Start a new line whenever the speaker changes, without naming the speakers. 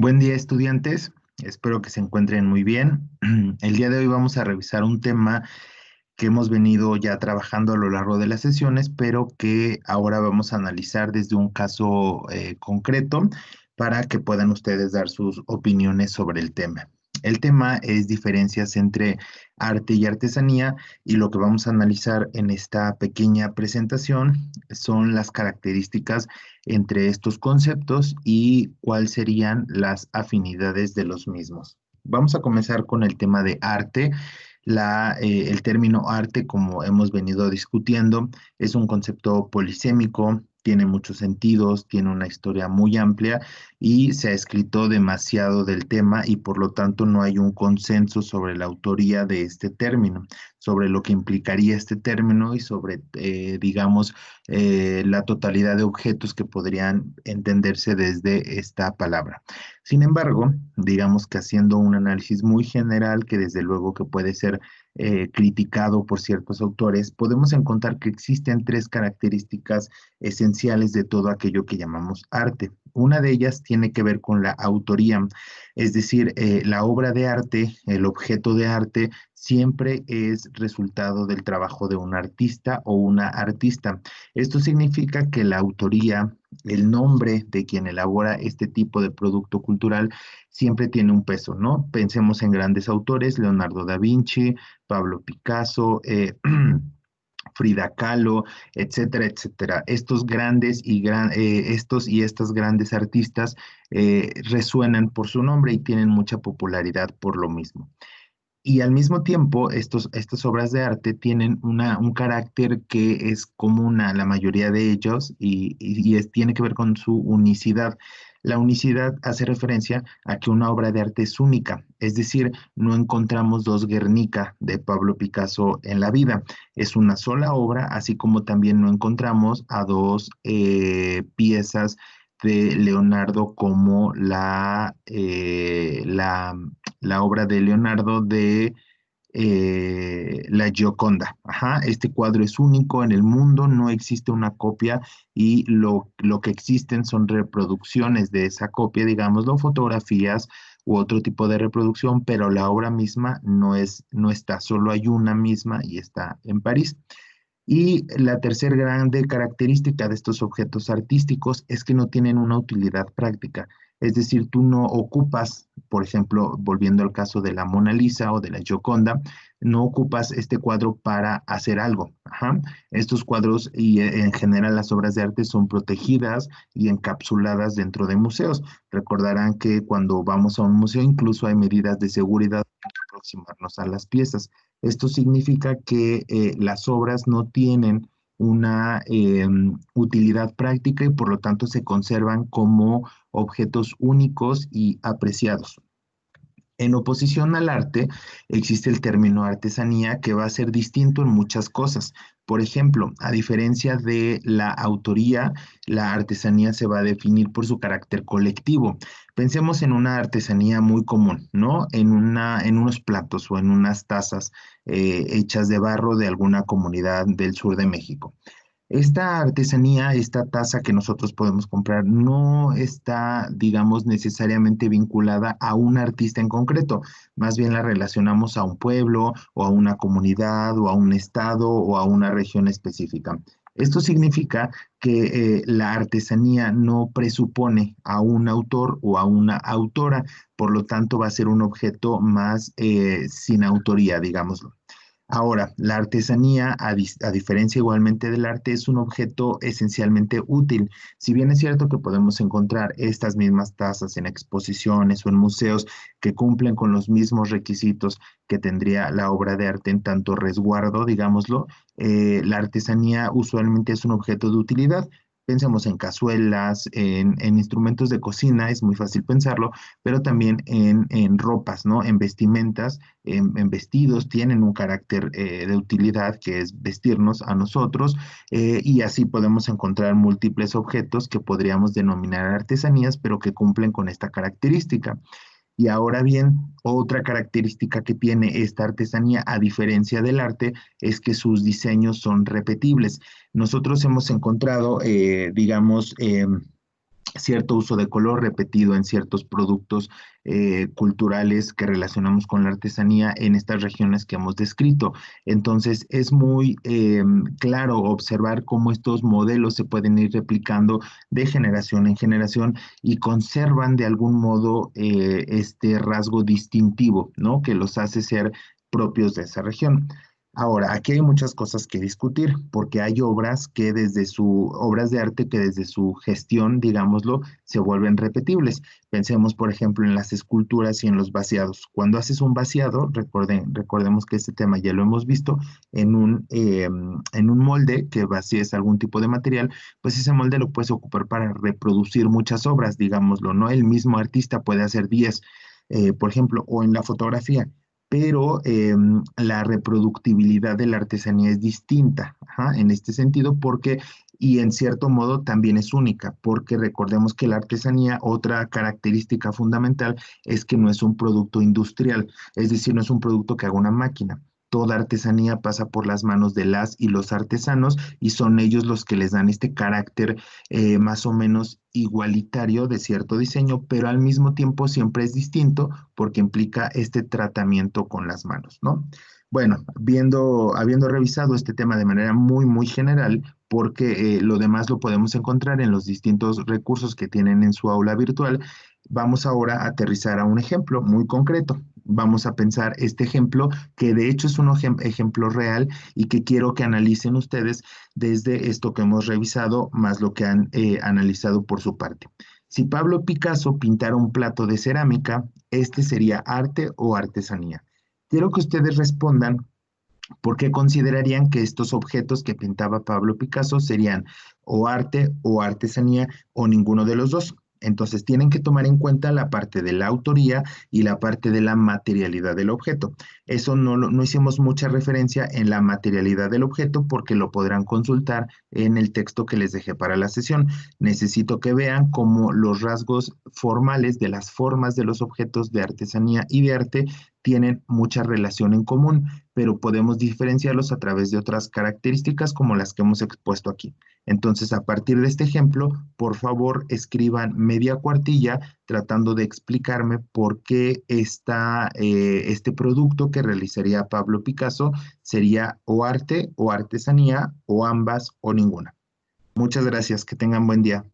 Buen día, estudiantes. Espero que se encuentren muy bien. El día de hoy vamos a revisar un tema que hemos venido ya trabajando a lo largo de las sesiones, pero que ahora vamos a analizar desde un caso concreto para que puedan ustedes dar sus opiniones sobre el tema. El tema es diferencias entre arte y artesanía y lo que vamos a analizar en esta pequeña presentación son las características entre estos conceptos y cuáles serían las afinidades de los mismos. Vamos a comenzar con el tema de arte. El término arte, como hemos venido discutiendo, es un concepto polisémico, tiene muchos sentidos, tiene una historia muy amplia y se ha escrito demasiado del tema y por lo tanto no hay un consenso sobre la autoría de este término, sobre lo que implicaría este término y sobre, digamos, la totalidad de objetos que podrían entenderse desde esta palabra. Sin embargo, digamos que haciendo un análisis muy general, que desde luego que puede ser criticado por ciertos autores, podemos encontrar que existen tres características esenciales de todo aquello que llamamos arte. Una de ellas tiene que ver con la autoría, es decir, la obra de arte, el objeto de arte, siempre es resultado del trabajo de un artista o una artista. Esto significa que la autoría, el nombre de quien elabora este tipo de producto cultural, siempre tiene un peso, ¿no? Pensemos en grandes autores, Leonardo da Vinci, Pablo Picasso, Frida Kahlo, etcétera, etcétera. Estos y estas grandes artistas resuenan por su nombre y tienen mucha popularidad por lo mismo. Y al mismo tiempo, estas obras de arte tienen un carácter que es común a la mayoría de ellos tiene que ver con su unicidad. La unicidad hace referencia a que una obra de arte es única, es decir, no encontramos dos Guernica de Pablo Picasso en la vida. Es una sola obra, así como también no encontramos a dos piezas de Leonardo como la obra de Leonardo de la Gioconda. Ajá, este cuadro es único en el mundo, no existe una copia y lo que existen son reproducciones de esa copia, digámoslo, fotografías u otro tipo de reproducción, pero la obra misma no está, solo hay una misma y está en París. Y la tercera grande característica de estos objetos artísticos es que no tienen una utilidad práctica. Es decir, tú no ocupas, por ejemplo, volviendo al caso de la Mona Lisa o de la Gioconda, no ocupas este cuadro para hacer algo. Ajá. Estos cuadros y en general las obras de arte son protegidas y encapsuladas dentro de museos. Recordarán que cuando vamos a un museo incluso hay medidas de seguridad para aproximarnos a las piezas. Esto significa que las obras no tienen una utilidad práctica y por lo tanto se conservan como objetos únicos y apreciados. En oposición al arte, existe el término artesanía que va a ser distinto en muchas cosas. Por ejemplo, a diferencia de la autoría, la artesanía se va a definir por su carácter colectivo. Pensemos en una artesanía muy común, ¿no? En unos platos o en unas tazas hechas de barro de alguna comunidad del sur de México. Esta artesanía, esta taza que nosotros podemos comprar, no está, digamos, necesariamente vinculada a un artista en concreto. Más bien la relacionamos a un pueblo o a una comunidad o a un estado o a una región específica. Esto significa que la artesanía no presupone a un autor o a una autora, por lo tanto va a ser un objeto más sin autoría, digámoslo. Ahora, la artesanía, a diferencia igualmente del arte, es un objeto esencialmente útil. Si bien es cierto que podemos encontrar estas mismas tazas en exposiciones o en museos que cumplen con los mismos requisitos que tendría la obra de arte en tanto resguardo, digámoslo, la artesanía usualmente es un objeto de utilidad. Pensemos en cazuelas, en instrumentos de cocina, es muy fácil pensarlo, pero también en ropas, ¿no? En vestimentas en vestidos tienen un carácter de utilidad que es vestirnos a nosotros y así podemos encontrar múltiples objetos que podríamos denominar artesanías, pero que cumplen con esta característica. Y ahora bien, otra característica que tiene esta artesanía, a diferencia del arte, es que sus diseños son repetibles. Nosotros hemos encontrado, digamos, cierto uso de color repetido en ciertos productos culturales que relacionamos con la artesanía en estas regiones que hemos descrito. Entonces, es muy claro observar cómo estos modelos se pueden ir replicando de generación en generación y conservan de algún modo este rasgo distintivo, ¿no? Que los hace ser propios de esa región. Ahora, aquí hay muchas cosas que discutir, porque hay obras de arte que desde su gestión, digámoslo, se vuelven repetibles. Pensemos, por ejemplo, en las esculturas y en los vaciados. Cuando haces un vaciado, recordemos que este tema ya lo hemos visto, en un molde que vacíes algún tipo de material, pues ese molde lo puedes ocupar para reproducir muchas obras, digámoslo, ¿no? El mismo artista puede hacer 10, por ejemplo, o en la fotografía, pero la reproductibilidad de la artesanía es distinta, ajá, en este sentido, y en cierto modo también es única, porque recordemos que la artesanía, otra característica fundamental es que no es un producto industrial, es decir, no es un producto que haga una máquina. Toda artesanía pasa por las manos de las y los artesanos y son ellos los que les dan este carácter más o menos igualitario de cierto diseño, pero al mismo tiempo siempre es distinto porque implica este tratamiento con las manos, ¿no? Bueno, habiendo revisado este tema de manera muy, muy general, porque lo demás lo podemos encontrar en los distintos recursos que tienen en su aula virtual, vamos ahora a aterrizar a un ejemplo muy concreto. Vamos a pensar este ejemplo, que de hecho es un ejemplo real y que quiero que analicen ustedes desde esto que hemos revisado, más lo que han analizado por su parte. Si Pablo Picasso pintara un plato de cerámica, ¿este sería arte o artesanía? Quiero que ustedes respondan por qué considerarían que estos objetos que pintaba Pablo Picasso serían o arte o artesanía o ninguno de los dos. Entonces tienen que tomar en cuenta la parte de la autoría y la parte de la materialidad del objeto. Eso no hicimos mucha referencia en la materialidad del objeto porque lo podrán consultar en el texto que les dejé para la sesión. Necesito que vean cómo los rasgos formales de las formas de los objetos de artesanía y de arte tienen mucha relación en común, pero podemos diferenciarlos a través de otras características como las que hemos expuesto aquí. Entonces, a partir de este ejemplo, por favor, escriban media cuartilla tratando de explicarme por qué este producto que realizaría Pablo Picasso sería o arte o artesanía o ambas o ninguna. Muchas gracias, que tengan buen día.